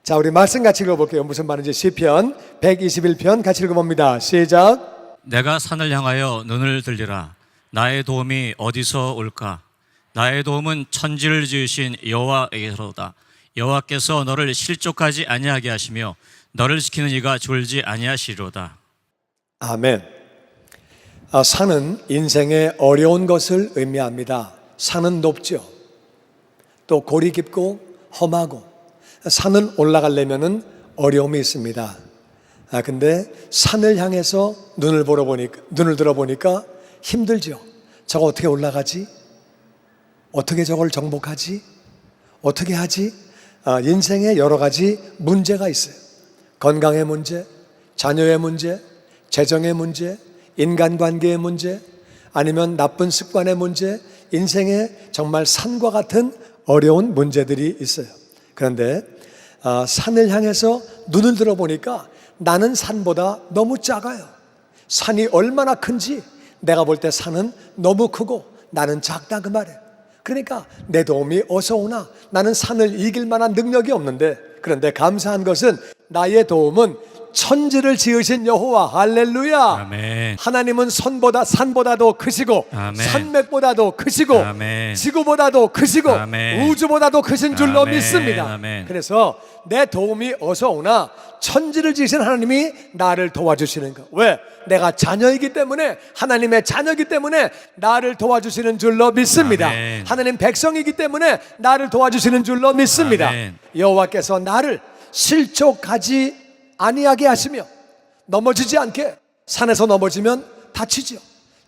자, 우리 말씀 같이 읽어볼게요. 무슨 말인지. 시편 121편 같이 읽어봅니다. 시작. 내가 산을 향하여 눈을 들리라. 나의 도움이 어디서 올까? 나의 도움은 천지를 지으신 여호와에게로다. 여호와께서 너를 실족하지 아니하게 하시며 너를 지키는 이가 졸지 아니하시리로다. 아멘. 산은 인생의 어려운 것을 의미합니다. 산은 높죠. 또 골이 깊고 험하고 산을 올라가려면은 어려움이 있습니다. 근데 산을 향해서 눈을 들어보니까 힘들죠. 저거 어떻게 올라가지? 어떻게 저걸 정복하지? 어떻게 하지? 인생에 여러 가지 문제가 있어요. 건강의 문제, 자녀의 문제, 재정의 문제, 인간관계의 문제, 아니면 나쁜 습관의 문제, 인생에 정말 산과 같은 어려운 문제들이 있어요. 그런데 산을 향해서 눈을 들어보니까 나는 산보다 너무 작아요. 산이 얼마나 큰지 내가 볼 때 산은 너무 크고 나는 작다 그 말이에요. 그러니까 내 도움이 어서 오나 나는 산을 이길 만한 능력이 없는데, 그런데 감사한 것은 나의 도움은 천지를 지으신 여호와. 할렐루야. 아멘. 하나님은 산보다도 크시고, 아멘. 산맥보다도 크시고, 아멘. 지구보다도 크시고, 아멘. 우주보다도 크신 줄로 아멘. 믿습니다. 아멘. 그래서 내 도움이 어서 오나 천지를 지으신 하나님이 나를 도와주시는 것. 왜? 내가 자녀이기 때문에, 하나님의 자녀이기 때문에 나를 도와주시는 줄로 믿습니다. 아멘. 하나님 백성이기 때문에 나를 도와주시는 줄로 믿습니다. 아멘. 여호와께서 나를 실족하지 아니하게 하시며, 넘어지지 않게. 산에서 넘어지면 다치죠.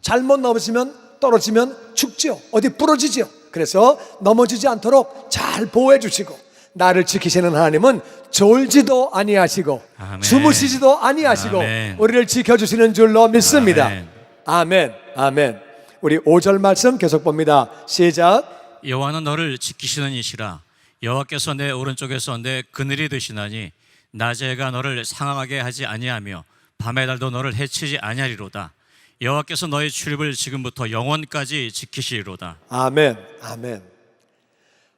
잘못 넘어지면 떨어지면 죽죠. 어디 부러지죠. 그래서 넘어지지 않도록 잘 보호해 주시고, 나를 지키시는 하나님은 졸지도 아니하시고 아멘. 주무시지도 아니하시고 아멘. 우리를 지켜주시는 줄로 믿습니다. 아멘. 아멘. 아멘. 우리 5절 말씀 계속 봅니다. 시작. 여호와는 너를 지키시는 이시라. 여호와께서 내 오른쪽에서 내 그늘이 되시나니 낮의 해가 너를 상하게 하지 아니하며 밤의 달도 너를 해치지 아니하리로다. 여호와께서 너의 출입을 지금부터 영원까지 지키시리로다. 아멘. 아멘.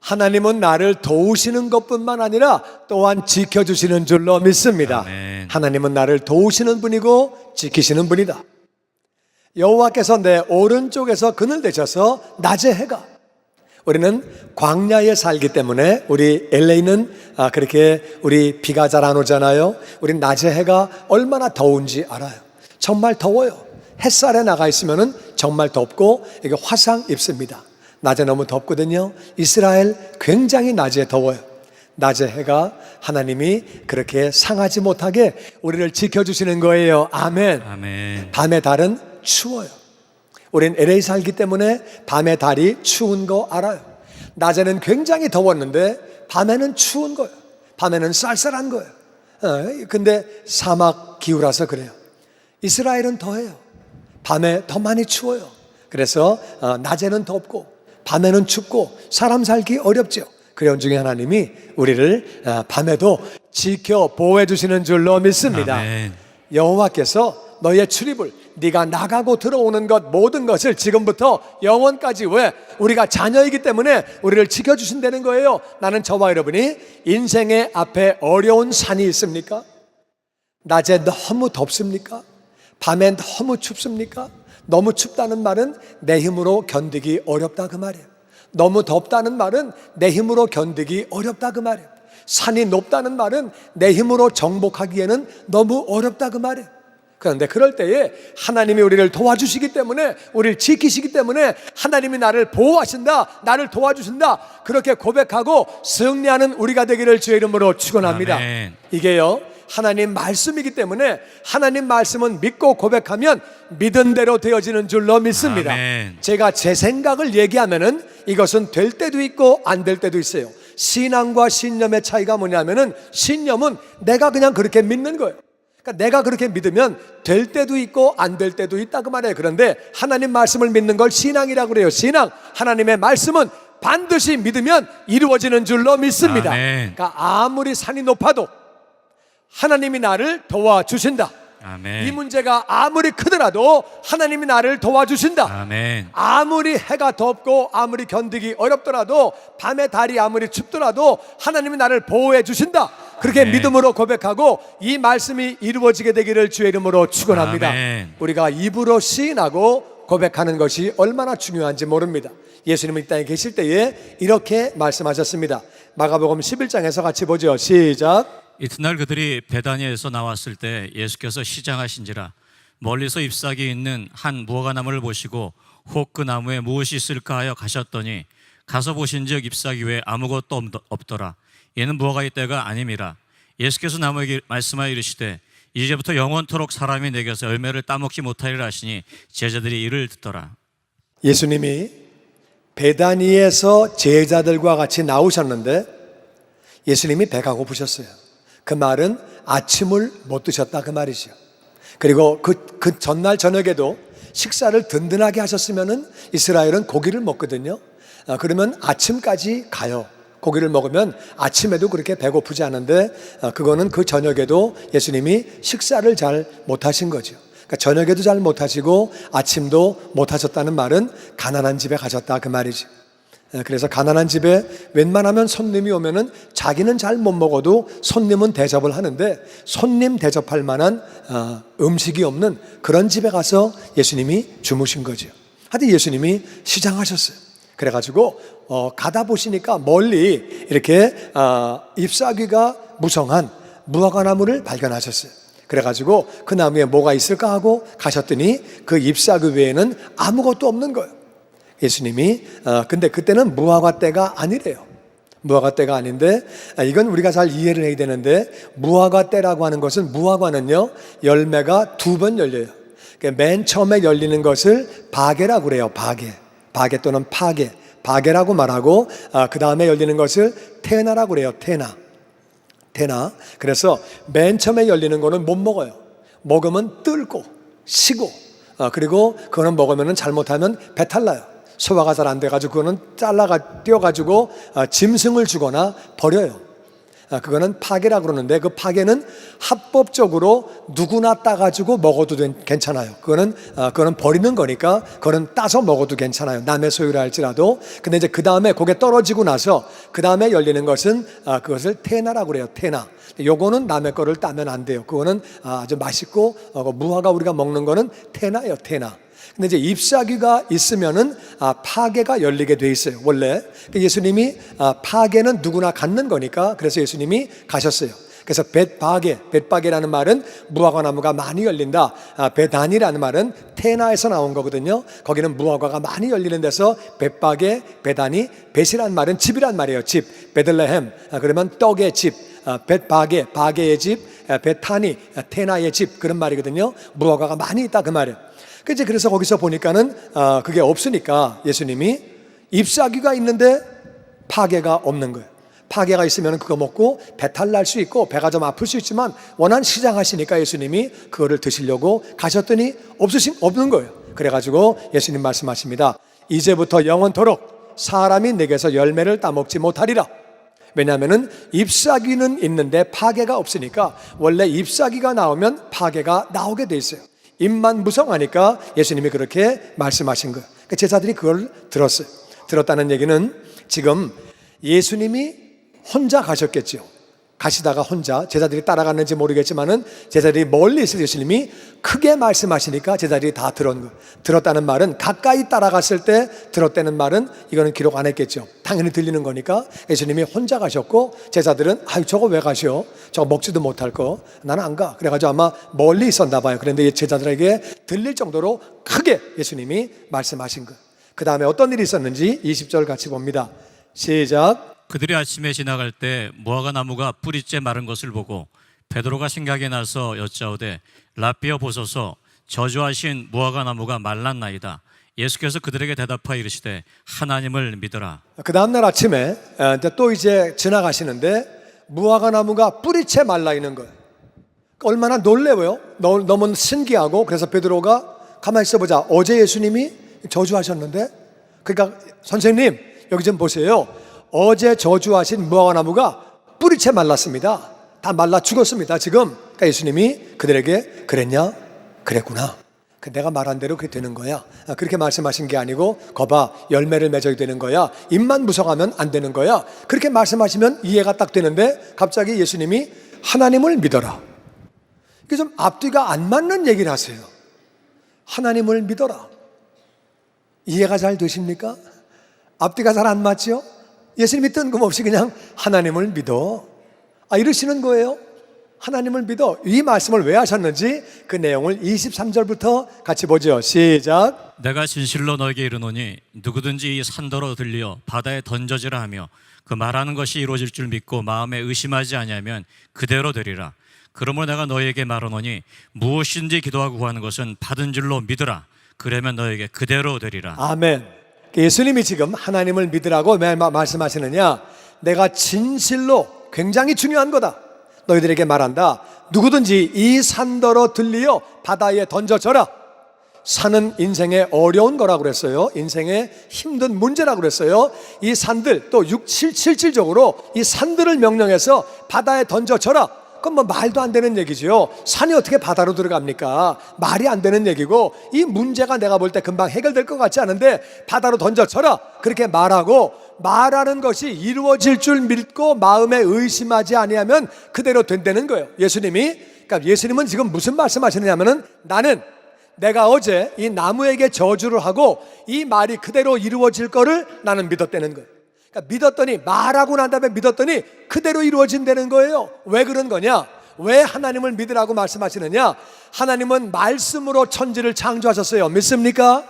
하나님은 나를 도우시는 것뿐만 아니라 또한 지켜주시는 줄로 믿습니다. 아멘. 하나님은 나를 도우시는 분이고 지키시는 분이다. 여호와께서 내 오른쪽에서 그늘 되셔서 낮의 해가, 우리는 광야에 살기 때문에 우리 LA는 그렇게 우리 비가 잘 안 오잖아요. 우리 낮의 해가 얼마나 더운지 알아요. 정말 더워요. 햇살에 나가 있으면 정말 덥고 이게 화상 입습니다. 낮에 너무 덥거든요. 이스라엘 굉장히 낮에 더워요. 낮의 해가 하나님이 그렇게 상하지 못하게 우리를 지켜주시는 거예요. 아멘. 아멘. 밤의 달은 추워요. 우린 LA 살기 때문에 밤의 달이 추운 거 알아요. 낮에는 굉장히 더웠는데 밤에는 추운 거예요. 밤에는 쌀쌀한 거예요. 근데 사막 기후라서 그래요. 이스라엘은 더해요. 밤에 더 많이 추워요. 그래서 낮에는 덥고 밤에는 춥고 사람 살기 어렵죠. 그런 중에 하나님이 우리를 밤에도 지켜 보호해 주시는 줄로 믿습니다. 아멘. 여호와께서 너의 출입을, 네가 나가고 들어오는 것 모든 것을 지금부터 영원까지, 왜? 우리가 자녀이기 때문에 우리를 지켜주신다는 거예요. 나는 저와 여러분이 인생의 앞에 어려운 산이 있습니까? 낮에 너무 덥습니까? 밤에 너무 춥습니까? 너무 춥다는 말은 내 힘으로 견디기 어렵다 그 말이에요. 너무 덥다는 말은 내 힘으로 견디기 어렵다 그 말이에요. 산이 높다는 말은 내 힘으로 정복하기에는 너무 어렵다 그 말이에요. 그런데 그럴 때에 하나님이 우리를 도와주시기 때문에, 우리를 지키시기 때문에 하나님이 나를 보호하신다, 나를 도와주신다, 그렇게 고백하고 승리하는 우리가 되기를 주의 이름으로 축원합니다. 아멘. 이게요, 하나님 말씀이기 때문에 하나님 말씀은 믿고 고백하면 믿은 대로 되어지는 줄로 믿습니다. 아멘. 제가 제 생각을 얘기하면은 이것은 될 때도 있고 안 될 때도 있어요. 신앙과 신념의 차이가 뭐냐면은, 신념은 내가 그냥 그렇게 믿는 거예요. 그러니까 내가 그렇게 믿으면 될 때도 있고 안 될 때도 있다 그 말이에요. 그런데 하나님 말씀을 믿는 걸 신앙이라고 그래요. 신앙, 하나님의 말씀은 반드시 믿으면 이루어지는 줄로 믿습니다. 아멘. 그러니까 아무리 산이 높아도 하나님이 나를 도와주신다. 아멘. 이 문제가 아무리 크더라도 하나님이 나를 도와주신다. 아멘. 아무리 해가 덥고 아무리 견디기 어렵더라도, 밤에 달이 아무리 춥더라도 하나님이 나를 보호해 주신다. 그렇게 아멘. 믿음으로 고백하고 이 말씀이 이루어지게 되기를 주의 이름으로 축원합니다. 아멘. 우리가 입으로 시인하고 고백하는 것이 얼마나 중요한지 모릅니다. 예수님은 이 땅에 계실 때에 이렇게 말씀하셨습니다. 마가복음 11장에서 같이 보죠. 시작. 이튿날 그들이 베다니에서 나왔을 때 예수께서 시장하신지라 멀리서 잎사귀 있는 한 무화과나무를 보시고 혹 그 나무에 무엇이 있을까 하여 가셨더니 가서 보신즉 잎사귀 외에 아무것도 없더라. 이는 무화과의 때가 아님이라. 예수께서 나무에게 말씀하여 이르시되 이제부터 영원토록 사람이 내게서 열매를 따먹지 못하리라 하시니 제자들이 이를 듣더라. 예수님이 베다니에서 제자들과 같이 나오셨는데 예수님이 배가 고프셨어요. 그 말은 아침을 못 드셨다 그 말이죠. 그리고 그 전날 저녁에도 식사를 든든하게 하셨으면은 이스라엘은 고기를 먹거든요. 그러면 아침까지 가요. 고기를 먹으면 아침에도 그렇게 배고프지 않은데 그거는 그 저녁에도 예수님이 식사를 잘 못하신 거죠. 그러니까 저녁에도 잘 못하시고 아침도 못하셨다는 말은 가난한 집에 가셨다 그 말이죠. 그래서 가난한 집에 웬만하면 손님이 오면은 자기는 잘 못 먹어도 손님은 대접을 하는데 손님 대접할 만한 음식이 없는 그런 집에 가서 예수님이 주무신 거죠. 하여튼 예수님이 시장하셨어요. 그래가지고 가다 보시니까 멀리 이렇게 잎사귀가 무성한 무화과나무를 발견하셨어요. 그래가지고 그 나무에 뭐가 있을까 하고 가셨더니 그 잎사귀 외에는 아무것도 없는 거예요. 예수님이 근데 그때는 무화과 때가 아니래요. 무화과 때가 아닌데 이건 우리가 잘 이해를 해야 되는데 무화과 때라고 하는 것은 무화과는요 열매가 2번 열려요. 맨 처음에 열리는 것을 바게라고 그래요. 바게 또는 파게, 바게라고 말하고 그 다음에 열리는 것을 테나라고 그래요. 테나. 그래서 맨 처음에 열리는 거는 못 먹어요. 먹으면 뜰고 시고 그리고 그거는 먹으면 잘못하면 배탈 나요. 소화가 잘 안 돼가지고 그거는 띄어가지고 짐승을 주거나 버려요. 그거는 파게라고 그러는데 그 파게는 합법적으로 누구나 따가지고 먹어도 괜찮아요. 그거는 버리는 거니까 그거는 따서 먹어도 괜찮아요. 남의 소유라 할지라도. 근데 이제 그 다음에 그게 떨어지고 나서 그 다음에 열리는 것은 그것을 테나라고 그래요. 테나. 요거는 남의 거를 따면 안 돼요. 그거는 아주 맛있고 무화과 우리가 먹는 거는 테나예요. 테나. 근데 이제 잎사귀가 있으면은 파게가 열리게 돼 있어요. 원래 예수님이 파게는 누구나 갖는 거니까 그래서 예수님이 가셨어요. 그래서 벳바게라는 말은 무화과 나무가 많이 열린다. 베다니라는 말은 테나에서 나온 거거든요. 거기는 무화과가 많이 열리는 데서 벳바게, 베다니, 벳이라는 말은 집이란 말이에요. 집, 베들레헴. 그러면 떡의 집, 벳바게, 바게의 집, 베타니, 테나의 집 그런 말이거든요. 무화과가 많이 있다 그 말이에요. 그래서 거기서 보니까는 그게 없으니까 예수님이 잎사귀가 있는데 파게가 없는 거예요. 파게가 있으면 그거 먹고 배탈 날 수 있고 배가 좀 아플 수 있지만 워낙 시장하시니까 예수님이 그거를 드시려고 가셨더니 없는 거예요. 그래가지고 예수님 말씀하십니다. 이제부터 영원토록 사람이 내게서 열매를 따먹지 못하리라. 왜냐하면은 잎사귀는 있는데 파게가 없으니까 원래 잎사귀가 나오면 파게가 나오게 돼 있어요. 잎만 무성하니까 예수님이 그렇게 말씀하신 거예요. 그러니까 제자들이 그걸 들었어요. 들었다는 얘기는 지금 예수님이 혼자 가셨겠죠. 가시다가 혼자 제자들이 따라갔는지 모르겠지만은 제자들이 멀리 있을 때 예수님이 크게 말씀하시니까 제자들이 다 들은 거예요. 들었다는 말은 가까이 따라갔을 때 들었다는 말은 이거는 기록 안 했겠죠. 당연히 들리는 거니까 예수님이 혼자 가셨고 제자들은 아유 저거 왜 가시오? 저거 먹지도 못할 거 나는 안 가. 그래가지고 아마 멀리 있었나 봐요. 그런데 제자들에게 들릴 정도로 크게 예수님이 말씀하신 거예요. 그 다음에 어떤 일이 있었는지 20절 같이 봅니다. 시작. 그들이 아침에 지나갈 때 무화과 나무가 뿌리째 마른 것을 보고 베드로가 생각이 나서 여짜오되 라삐어 보소서 저주하신 무화과 나무가 말랐나이다. 예수께서 그들에게 대답하여 이르시되 하나님을 믿어라. 그 다음날 아침에 또 이제 지나가시는데 무화과 나무가 뿌리채 말라 있는 거예요. 얼마나 놀래워요. 너무 신기하고 그래서 베드로가 가만히 있어보자. 어제 예수님이 저주하셨는데 그러니까 선생님 여기 좀 보세요. 어제 저주하신 무화과 나무가 뿌리채 말랐습니다. 다 말라 죽었습니다. 지금 그러니까 예수님이 그들에게 그랬냐? 그랬구나. 내가 말한 대로 그렇게 되는 거야. 그렇게 말씀하신 게 아니고 거봐 열매를 맺어야 되는 거야. 입만 무성하면 안 되는 거야. 그렇게 말씀하시면 이해가 딱 되는데 갑자기 예수님이 하나님을 믿어라. 이게 좀 앞뒤가 안 맞는 얘기를 하세요. 하나님을 믿어라. 이해가 잘 되십니까? 앞뒤가 잘 안 맞죠? 예수님이 뜬금없이 그냥 하나님을 믿어. 이러시는 거예요. 하나님을 믿어. 이 말씀을 왜 하셨는지 그 내용을 23절부터 같이 보죠. 시작. 내가 진실로 너에게 이르노니 누구든지 이 산더러 들려 바다에 던져지라 하며 그 말하는 것이 이루어질 줄 믿고 마음에 의심하지 아니하면 그대로 되리라. 그러므로 내가 너에게 말하노니 무엇인지 기도하고 구하는 것은 받은 줄로 믿으라. 그러면 너에게 그대로 되리라. 아멘. 예수님이 지금 하나님을 믿으라고 왜 말씀하시느냐? 내가 진실로 굉장히 중요한 거다. 너희들에게 말한다. 누구든지 이 산더러 들리어 바다에 던져져라. 산은 인생의 어려운 거라고 그랬어요. 인생의 힘든 문제라고 그랬어요. 이 산들 또 실질적으로 이 산들을 명령해서 바다에 던져져라. 그건 뭐 말도 안 되는 얘기죠. 산이 어떻게 바다로 들어갑니까? 말이 안 되는 얘기고 이 문제가 내가 볼 때 금방 해결될 것 같지 않은데 바다로 던져쳐라 그렇게 말하고 말하는 것이 이루어질 줄 믿고 마음에 의심하지 아니하면 그대로 된다는 거예요. 그러니까 예수님은 지금 무슨 말씀하시느냐면은 내가 어제 이 나무에게 저주를 하고 이 말이 그대로 이루어질 거를 나는 믿었다는 거예요. 그러니까 믿었더니 말하고 난 다음에 믿었더니 그대로 이루어진다는 거예요. 왜 그런 거냐? 왜 하나님을 믿으라고 말씀하시느냐? 하나님은 말씀으로 천지를 창조하셨어요. 믿습니까?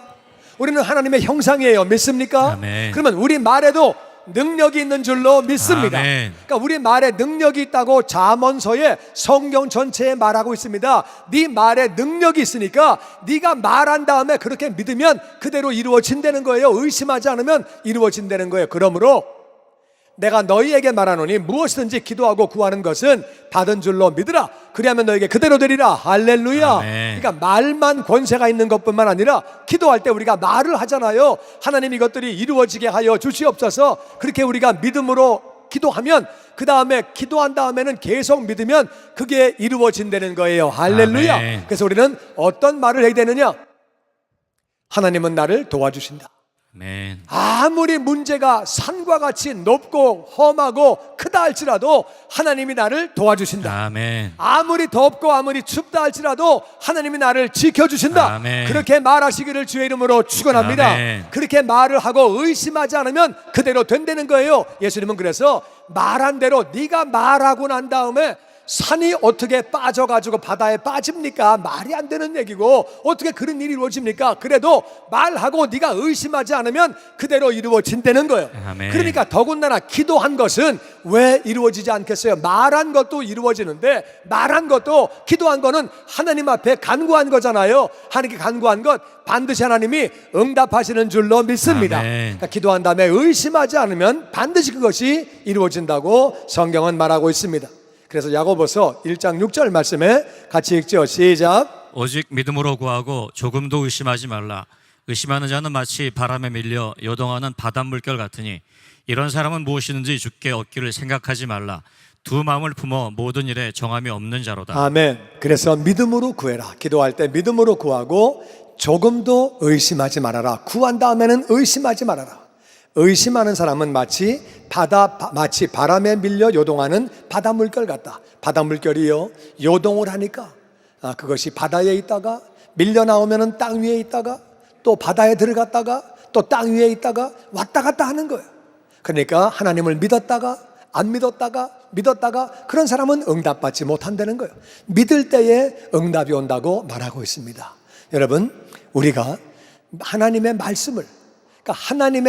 우리는 하나님의 형상이에요. 믿습니까? 아멘. 그러면 우리 말에도 능력이 있는 줄로 믿습니다. 아멘. 그러니까 우리 말에 능력이 있다고 잠언서에 성경 전체에 말하고 있습니다. 네 말에 능력이 있으니까 네가 말한 다음에 그렇게 믿으면 그대로 이루어진다는 거예요. 의심하지 않으면 이루어진다는 거예요. 그러므로 내가 너희에게 말하노니 무엇이든지 기도하고 구하는 것은 받은 줄로 믿으라. 그리하면 너에게 그대로 되리라. 할렐루야. 아멘. 그러니까 말만 권세가 있는 것뿐만 아니라 기도할 때 우리가 말을 하잖아요. 하나님 이것들이 이루어지게 하여 주시옵소서. 그렇게 우리가 믿음으로 기도하면 그 다음에 기도한 다음에는 계속 믿으면 그게 이루어진다는 거예요. 할렐루야. 아멘. 그래서 우리는 어떤 말을 해야 되느냐? 하나님은 나를 도와주신다. 아멘. 아무리 문제가 산과 같이 높고 험하고 크다 할지라도 하나님이 나를 도와주신다. 아멘. 아무리 덥고 아무리 춥다 할지라도 하나님이 나를 지켜주신다. 아멘. 그렇게 말하시기를 주의 이름으로 축원합니다. 아멘. 그렇게 말을 하고 의심하지 않으면 그대로 된다는 거예요. 예수님은 그래서 말한 대로 네가 말하고 난 다음에 산이 어떻게 빠져가지고 바다에 빠집니까? 말이 안 되는 얘기고 어떻게 그런 일이 이루어집니까? 그래도 말하고 네가 의심하지 않으면 그대로 이루어진다는 거예요. 아멘. 그러니까 더군다나 기도한 것은 왜 이루어지지 않겠어요? 말한 것도 이루어지는데 말한 것도 기도한 거는 하나님 앞에 간구한 거잖아요. 하나님께 간구한 것 반드시 하나님이 응답하시는 줄로 믿습니다. 그러니까 기도한 다음에 의심하지 않으면 반드시 그것이 이루어진다고 성경은 말하고 있습니다. 그래서 야고보서 1장 6절 말씀에 같이 읽죠. 시작. 오직 믿음으로 구하고 조금도 의심하지 말라. 의심하는 자는 마치 바람에 밀려 요동하는 바닷물결 같으니 이런 사람은 무엇이든지 주께 얻기를 생각하지 말라. 두 마음을 품어 모든 일에 정함이 없는 자로다. 아멘. 그래서 믿음으로 구해라. 기도할 때 믿음으로 구하고 조금도 의심하지 말아라. 구한 다음에는 의심하지 말아라. 의심하는 사람은 마치 바람에 밀려 요동하는 바닷물결 같다. 바닷물결이요 요동을 하니까 그것이 바다에 있다가 밀려 나오면은 땅 위에 있다가 또 바다에 들어갔다가 또 땅 위에 있다가 왔다 갔다 하는 거예요. 그러니까 하나님을 믿었다가 안 믿었다가 그런 사람은 응답받지 못한다는 거예요. 믿을 때에 응답이 온다고 말하고 있습니다. 여러분, 우리가 하나님의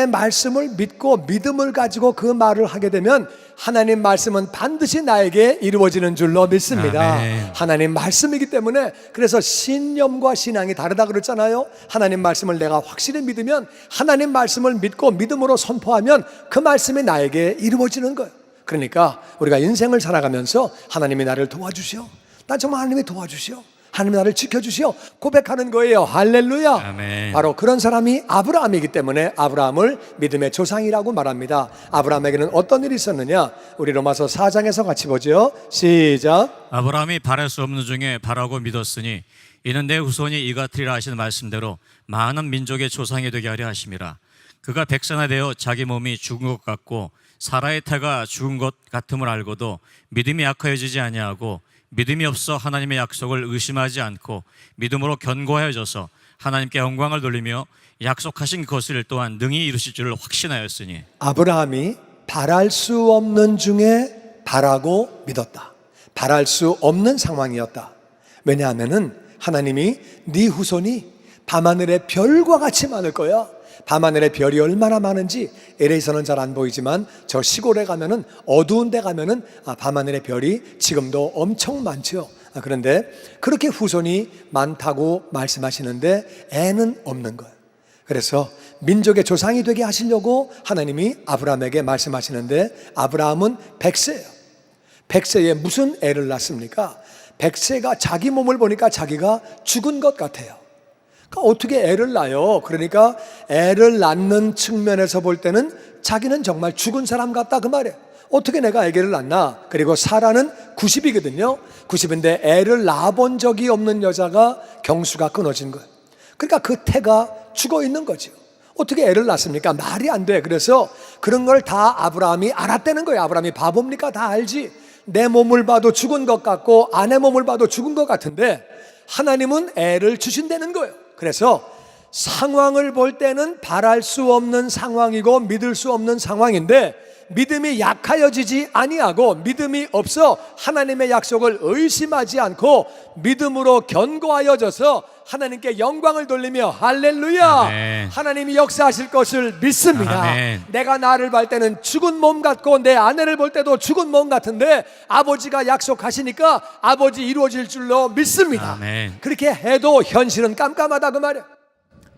말씀을 믿고 믿음을 가지고 그 말을 하게 되면 하나님 말씀은 반드시 나에게 이루어지는 줄로 믿습니다. 아멘. 하나님 말씀이기 때문에 그래서 신념과 신앙이 다르다 그랬잖아요. 하나님 말씀을 내가 확실히 믿으면 하나님 말씀을 믿고 믿음으로 선포하면 그 말씀이 나에게 이루어지는 거예요. 그러니까 우리가 인생을 살아가면서 하나님이 나를 도와주시오. 난 정말 하나님이 도와주시오. 하나님 나를 지켜주시오 고백하는 거예요. 할렐루야. 아멘. 바로 그런 사람이 아브라함이기 때문에 아브라함을 믿음의 조상이라고 말합니다. 아브라함에게는 어떤 일이 있었느냐? 우리 로마서 4장에서 같이 보죠. 시작. 아브라함이 바랄 수 없는 중에 바라고 믿었으니 이는 내 후손이 이같으리라 하시는 말씀대로 많은 민족의 조상이 되게 하려 하심이라. 그가 백세나 되어 자기 몸이 죽은 것 같고 사라의 태가 죽은 것 같음을 알고도 믿음이 약하여지지 아니하고 믿음이 없어 하나님의 약속을 의심하지 않고 믿음으로 견고하여져서 하나님께 영광을 돌리며 약속하신 것을 또한 능히 이루실 줄을 확신하였으니. 아브라함이 바랄 수 없는 중에 바라고 믿었다. 바랄 수 없는 상황이었다. 왜냐하면은 하나님이 네 후손이 밤하늘의 별과 같이 많을 거야. 밤하늘의 별이 얼마나 많은지 LA에서는 잘 안 보이지만 저 시골에 가면은 어두운 데 가면은 밤하늘의 별이 지금도 엄청 많죠. 그런데 그렇게 후손이 많다고 말씀하시는데 애는 없는 거예요. 그래서 민족의 조상이 되게 하시려고 하나님이 아브라함에게 말씀하시는데 아브라함은 100세예요. 100세에 무슨 애를 낳습니까? 100세가 자기 몸을 보니까 자기가 죽은 것 같아요. 그러니까 어떻게 애를 낳아요? 그러니까 애를 낳는 측면에서 볼 때는 자기는 정말 죽은 사람 같다 그 말이에요. 어떻게 내가 아기를 낳나? 그리고 사라는 90이거든요 90인데 애를 낳아본 적이 없는 여자가 경수가 끊어진 거예요. 그러니까 그 태가 죽어 있는 거죠. 어떻게 애를 낳습니까? 말이 안 돼. 그래서 그런 걸 다 아브라함이 알았다는 거예요. 아브라함이 바보입니까? 다 알지. 내 몸을 봐도 죽은 것 같고 아내 몸을 봐도 죽은 것 같은데 하나님은 애를 주신다는 거예요. 그래서 상황을 볼 때는 바랄 수 없는 상황이고 믿을 수 없는 상황인데 믿음이 약하여지지 아니하고 믿음이 없어 하나님의 약속을 의심하지 않고 믿음으로 견고하여져서 하나님께 영광을 돌리며 할렐루야. 아멘. 하나님이 역사하실 것을 믿습니다. 아멘. 내가 나를 볼 때는 죽은 몸 같고 내 아내를 볼 때도 죽은 몸 같은데 아버지가 약속하시니까 아버지 이루어질 줄로 믿습니다. 아멘. 그렇게 해도 현실은 깜깜하다 그 말이야.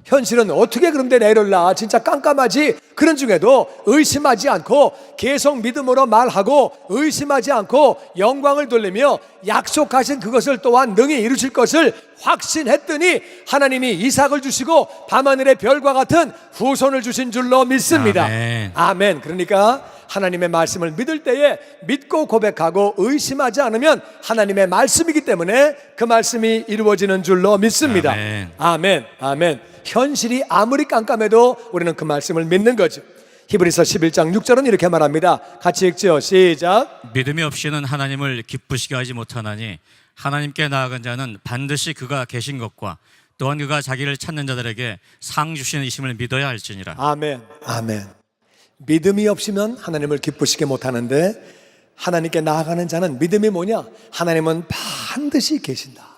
현실은 어떻게 그런데 애를 낳아? 진짜 깜깜하지. 그런 중에도 의심하지 않고 계속 믿음으로 말하고 의심하지 않고 영광을 돌리며 약속하신 그것을 또한 능히 이루실 것을 확신했더니 하나님이 이삭을 주시고 밤하늘의 별과 같은 후손을 주신 줄로 믿습니다. 아멘. 아멘. 그러니까 하나님의 말씀을 믿을 때에 믿고 고백하고 의심하지 않으면 하나님의 말씀이기 때문에 그 말씀이 이루어지는 줄로 믿습니다. 아멘. 아멘. 아멘. 현실이 아무리 깜깜해도 우리는 그 말씀을 믿는 거죠. 히브리서 11장 6절은 이렇게 말합니다. 같이 읽죠. 시작. 믿음이 없이는 하나님을 기쁘시게 하지 못하나니 하나님께 나아간 자는 반드시 그가 계신 것과 또한 그가 자기를 찾는 자들에게 상 주시는 이심을 믿어야 할지니라. 아멘. 아멘. 믿음이 없으면 하나님을 기쁘시게 못하는데 하나님께 나아가는 자는 믿음이 뭐냐? 하나님은 반드시 계신다.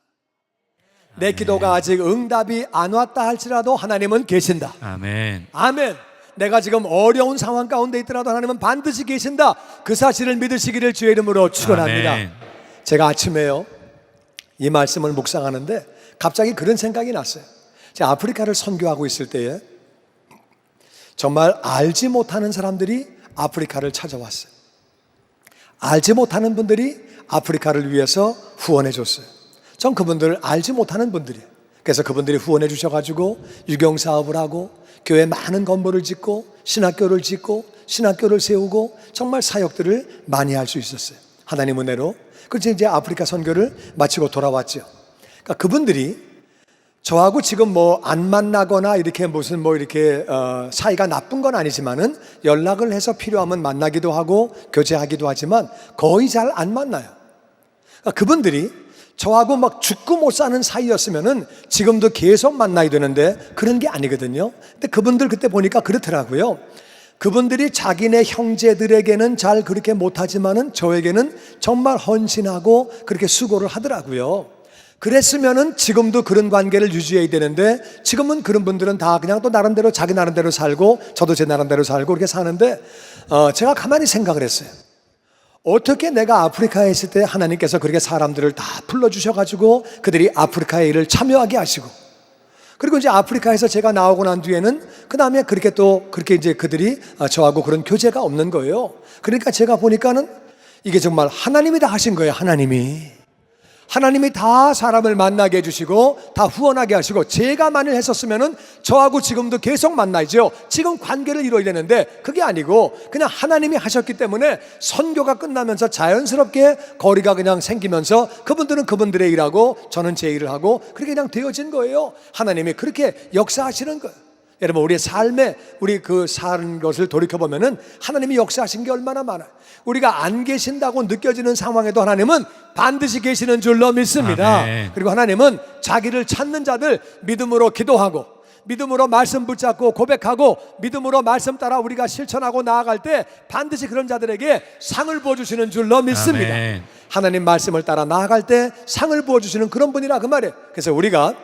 내 기도가 아직 응답이 안 왔다 할지라도 하나님은 계신다. 아멘. 아멘. 내가 지금 어려운 상황 가운데 있더라도 하나님은 반드시 계신다. 그 사실을 믿으시기를 주의 이름으로 축원합니다. 아멘. 제가 아침에요 이 말씀을 묵상하는데 갑자기 그런 생각이 났어요. 제가 아프리카를 선교하고 있을 때에 정말 알지 못하는 사람들이 아프리카를 찾아왔어요. 알지 못하는 분들이 아프리카를 위해서 후원해 줬어요. 전 그분들을 알지 못하는 분들이에요. 그래서 그분들이 후원해 주셔가지고 유경사업을 하고 교회 많은 건물을 짓고 신학교를 짓고 신학교를 세우고 정말 사역들을 많이 할 수 있었어요. 하나님 은혜로. 그래서 이제 아프리카 선교를 마치고 돌아왔죠. 그러니까 그분들이 저하고 지금 뭐 안 만나거나 이렇게 무슨 뭐 이렇게 사이가 나쁜 건 아니지만은 연락을 해서 필요하면 만나기도 하고 교제하기도 하지만 거의 잘 안 만나요. 그러니까 그분들이 저하고 막 죽고 못 사는 사이였으면은 지금도 계속 만나야 되는데 그런 게 아니거든요. 근데 그분들 그때 보니까 그렇더라고요. 그분들이 자기네 형제들에게는 잘 그렇게 못하지만은 저에게는 정말 헌신하고 그렇게 수고를 하더라고요. 그랬으면은 지금도 그런 관계를 유지해야 되는데 지금은 그런 분들은 다 그냥 또 나름대로 자기 나름대로 살고 저도 제 나름대로 살고 이렇게 사는데 제가 가만히 생각을 했어요. 어떻게 내가 아프리카에 있을 때 하나님께서 그렇게 사람들을 다 불러주셔가지고 그들이 아프리카의 일을 참여하게 하시고 그리고 이제 아프리카에서 제가 나오고 난 뒤에는 그 다음에 그렇게 또 그렇게 이제 그들이 저하고 그런 교제가 없는 거예요. 그러니까 제가 보니까는 이게 정말 하나님이 다 하신 거예요. 하나님이 다 사람을 만나게 해주시고 다 후원하게 하시고 제가 만일 했었으면은 저하고 지금도 계속 만나죠. 지금 관계를 이루어야 되는데 그게 아니고 그냥 하나님이 하셨기 때문에 선교가 끝나면서 자연스럽게 거리가 그냥 생기면서 그분들은 그분들의 일하고 저는 제 일을 하고 그렇게 그냥 되어진 거예요. 하나님이 그렇게 역사하시는 거예요. 여러분, 우리의 삶에 우리 그 사는 것을 돌이켜보면은 하나님이 역사하신 게 얼마나 많아요. 우리가 안 계신다고 느껴지는 상황에도 하나님은 반드시 계시는 줄로 믿습니다. 아멘. 그리고 하나님은 자기를 찾는 자들 믿음으로 기도하고 믿음으로 말씀 붙잡고 고백하고 믿음으로 말씀 따라 우리가 실천하고 나아갈 때 반드시 그런 자들에게 상을 부어주시는 줄로 믿습니다. 아멘. 하나님 말씀을 따라 나아갈 때 상을 부어주시는 그런 분이라 그 말이에요. 그래서 우리가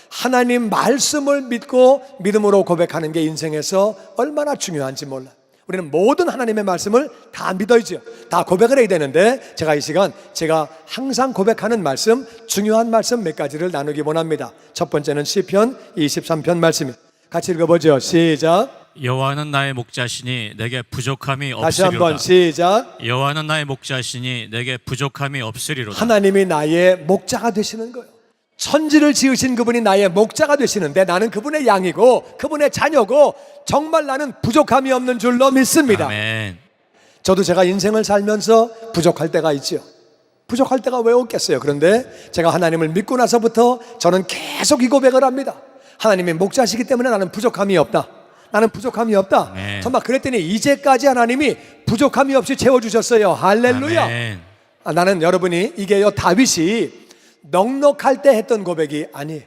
하나님 말씀을 믿고 믿음으로 고백하는 게 인생에서 얼마나 중요한지 몰라요. 우리는 모든 하나님의 말씀을 다 믿어야죠. 다 고백을 해야 되는데 제가 이 시간 제가 항상 고백하는 말씀, 중요한 말씀 몇 가지를 나누기 원합니다. 첫 번째는 시편 23편 말씀입니다. 같이 읽어보죠. 시작. 여호와는 나의 목자시니 내게 부족함이 다시 한번 없으리로다. 시작. 여호와는 나의 목자시니 내게 부족함이 없으리로다. 하나님이 나의 목자가 되시는 거예요. 천지를 지으신 그분이 나의 목자가 되시는데 나는 그분의 양이고 그분의 자녀고 정말 나는 부족함이 없는 줄로 믿습니다. 아멘. 저도 제가 인생을 살면서 부족할 때가 있죠. 부족할 때가 왜 없겠어요. 그런데 제가 하나님을 믿고 나서부터 저는 계속 이 고백을 합니다. 하나님이 목자시기 때문에 나는 부족함이 없다. 나는 부족함이 없다. 아멘. 정말 그랬더니 이제까지 하나님이 부족함이 없이 채워주셨어요. 할렐루야. 아멘. 나는 여러분이 이게요, 다윗이 넉넉할 때 했던 고백이 아니에요.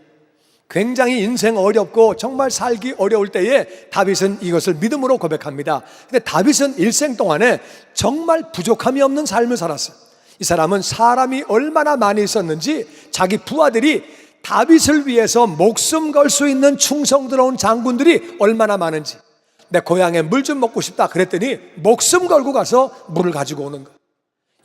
굉장히 인생 어렵고 정말 살기 어려울 때에 다윗은 이것을 믿음으로 고백합니다. 근데 다윗은 일생 동안에 정말 부족함이 없는 삶을 살았어요. 이 사람은 사람이 얼마나 많이 있었는지 자기 부하들이 다윗을 위해서 목숨 걸 수 있는 충성스러운 장군들이 얼마나 많은지, 내 고향에 물 좀 먹고 싶다 그랬더니 목숨 걸고 가서 물을 가지고 오는 거예요.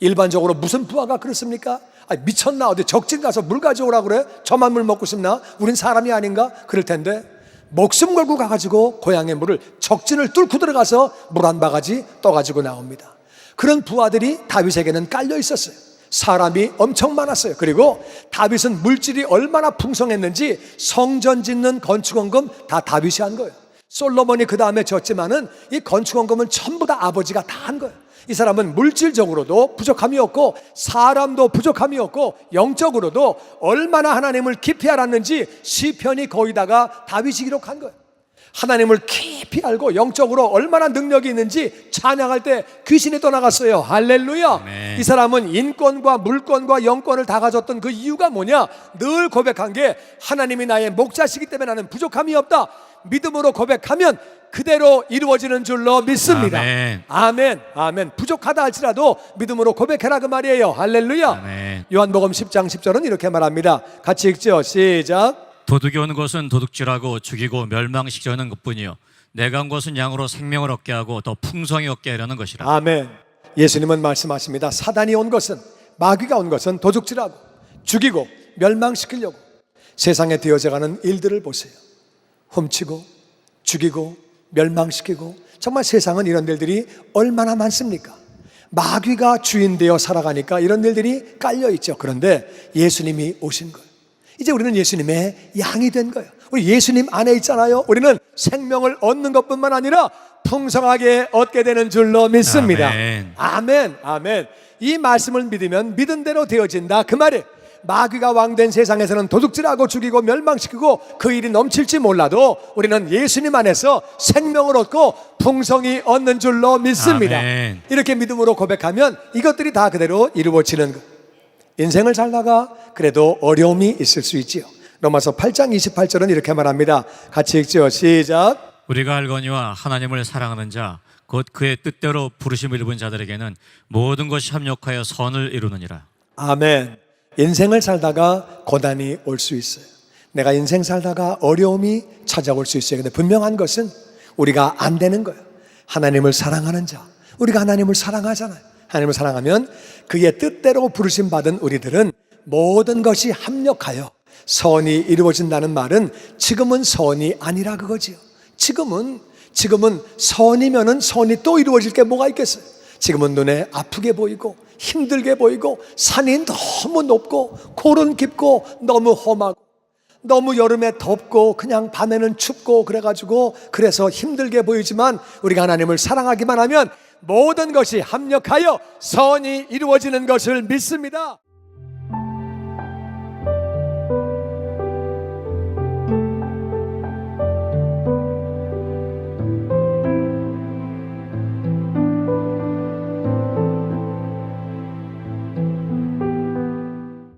일반적으로 무슨 부하가 그렇습니까? 미쳤나? 어디 적진 가서 물 가져오라 그래? 저만 물 먹고 싶나? 우린 사람이 아닌가? 그럴 텐데 목숨 걸고 가가지고 고향의 물을 적진을 뚫고 들어가서 물 한 바가지 떠가지고 나옵니다. 그런 부하들이 다윗에게는 깔려 있었어요. 사람이 엄청 많았어요. 그리고 다윗은 물질이 얼마나 풍성했는지 성전 짓는 건축원금 다 다윗이 한 거예요. 솔로몬이 그 다음에 졌지만은 이 건축원금은 전부 다 아버지가 다 한 거예요. 이 사람은 물질적으로도 부족함이 없고 사람도 부족함이 없고 영적으로도 얼마나 하나님을 깊이 알았는지 시편이 거기다가 다윗이 기록한 거예요. 하나님을 깊이 알고 영적으로 얼마나 능력이 있는지 찬양할 때 귀신이 떠나갔어요. 할렐루야. 아멘. 이 사람은 인권과 물권과 영권을 다 가졌던 그 이유가 뭐냐? 늘 고백한 게 하나님이 나의 목자시기 때문에 나는 부족함이 없다. 믿음으로 고백하면 그대로 이루어지는 줄로 믿습니다. 아멘. 아멘. 아멘. 부족하다 할지라도 믿음으로 고백해라 그 말이에요. 할렐루야. 아멘. 요한복음 10장 10절은 이렇게 말합니다. 같이 읽죠. 시작. 도둑이 오는 것은 도둑질하고 죽이고 멸망시키려는 것뿐이요 내가 온 것은 양으로 생명을 얻게 하고 더 풍성히 얻게 하려는 것이라. 아멘. 예수님은 말씀하십니다. 사단이 온 것은, 마귀가 온 것은 도둑질하고 죽이고 멸망시키려고 세상에 되어져가는 일들을 보세요. 훔치고 죽이고 멸망시키고 정말 세상은 이런 일들이 얼마나 많습니까? 마귀가 주인 되어 살아가니까 이런 일들이 깔려있죠. 그런데 예수님이 오신 거예요. 이제 우리는 예수님의 양이 된 거예요. 우리 예수님 안에 있잖아요. 우리는 생명을 얻는 것뿐만 아니라 풍성하게 얻게 되는 줄로 믿습니다. 아멘. 아멘. 아멘. 이 말씀을 믿으면 믿은 대로 되어진다 그 말이에요. 마귀가 왕된 세상에서는 도둑질하고 죽이고 멸망시키고 그 일이 넘칠지 몰라도 우리는 예수님 안에서 생명을 얻고 풍성히 얻는 줄로 믿습니다. 아멘. 이렇게 믿음으로 고백하면 이것들이 다 그대로 이루어지는 것. 인생을 살다가 그래도 어려움이 있을 수 있지요. 로마서 8장 28절은 이렇게 말합니다. 같이 읽죠. 시작. 우리가 알거니와 하나님을 사랑하는 자 곧 그의 뜻대로 부르심을 입은 자들에게는 모든 것이 합력하여 선을 이루느니라. 아멘. 인생을 살다가 고난이 올 수 있어요. 내가 인생 살다가 어려움이 찾아올 수 있어요. 근데 분명한 것은 우리가 안 되는 거예요. 하나님을 사랑하는 자, 우리가 하나님을 사랑하잖아요. 하나님을 사랑하면 그의 뜻대로 부르심 받은 우리들은 모든 것이 합력하여 선이 이루어진다는 말은 지금은 선이 아니라 그거지요. 지금은 선이면은 선이 또 이루어질 게 뭐가 있겠어요? 지금은 눈에 아프게 보이고 힘들게 보이고 산이 너무 높고 골은 깊고 너무 험하고 너무 여름에 덥고 그냥 밤에는 춥고 그래서 힘들게 보이지만 우리가 하나님을 사랑하기만 하면 모든 것이 합력하여 선이 이루어지는 것을 믿습니다.